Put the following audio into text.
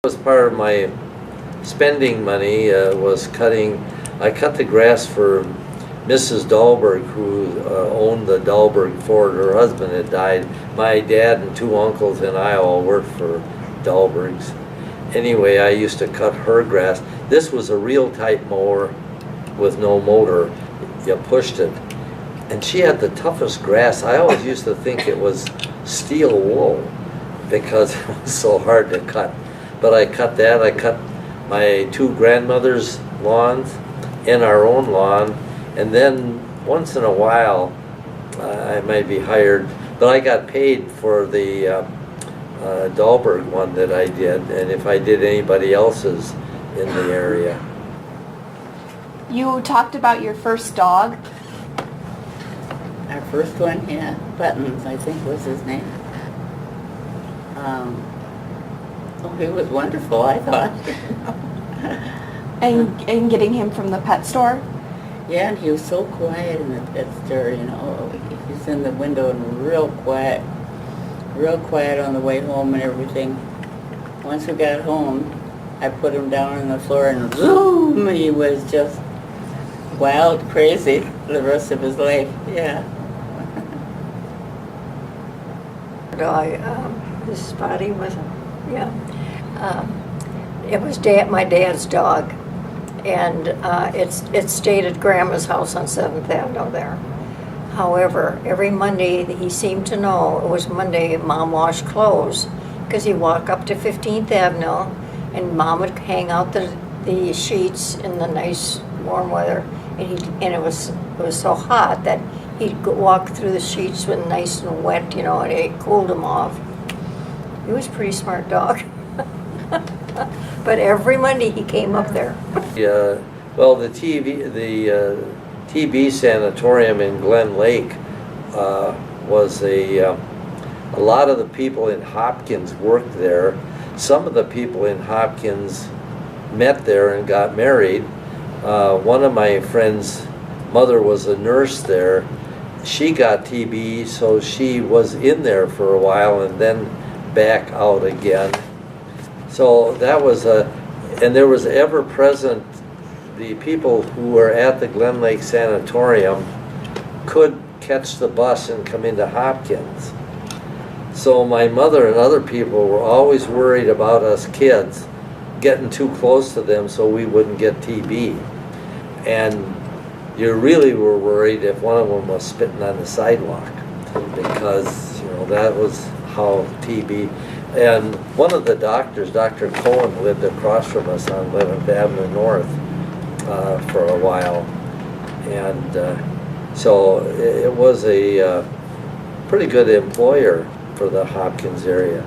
Was part of my spending money was cutting. I cut the grass for Mrs. Dahlberg, who owned the Dahlberg Ford. Her husband had died. My dad and two uncles and I all worked for Dahlbergs. Anyway, I used to cut her grass. This was a real type mower with no motor. You pushed it. And she had the toughest grass. I always used to think it was steel wool because it was so hard to cut. But I cut that. I cut my two grandmothers' lawns and our own lawn. And then once in a while, I might be hired, but I got paid for the Dahlberg one that I did, and if I did anybody else's in the area. You talked about your first dog. Our first one, yeah, Buttons, I think was his name. Oh, he was wonderful, I thought. And getting him from the pet store? Yeah, and he was so quiet in the pet store, you know. He's in the window and real quiet on the way home and everything. Once we got home, I put him down on the floor and zoom, he was just wild, crazy for the rest of his life, yeah. This is Spotty, was it? Yeah. It was my dad's dog, and it stayed at Grandma's house on 7th Avenue there. However, every Monday he seemed to know it was Monday Mom washed clothes, because he'd walk up to 15th Avenue and Mom would hang out the sheets in the nice warm weather, and it was so hot that he'd walk through the sheets with nice and wet, you know, and it cooled him off. He was a pretty smart dog. But every Monday he came up there. Yeah, well, the TB sanatorium in Glen Lake was a lot of the people in Hopkins worked there. Some of the people in Hopkins met there and got married. One of my friends' mother was a nurse there. She got TB, so she was in there for a while and then back out again. So that was and there was ever present, the people who were at the Glen Lake Sanatorium could catch the bus and come into Hopkins. So my mother and other people were always worried about us kids getting too close to them so we wouldn't get TB. And you really were worried if one of them was spitting on the sidewalk, because you know that was how TB. And one of the doctors, Dr. Cohen, lived across from us on 11th Avenue North for a while, and so it was a pretty good employer for the Hopkins area.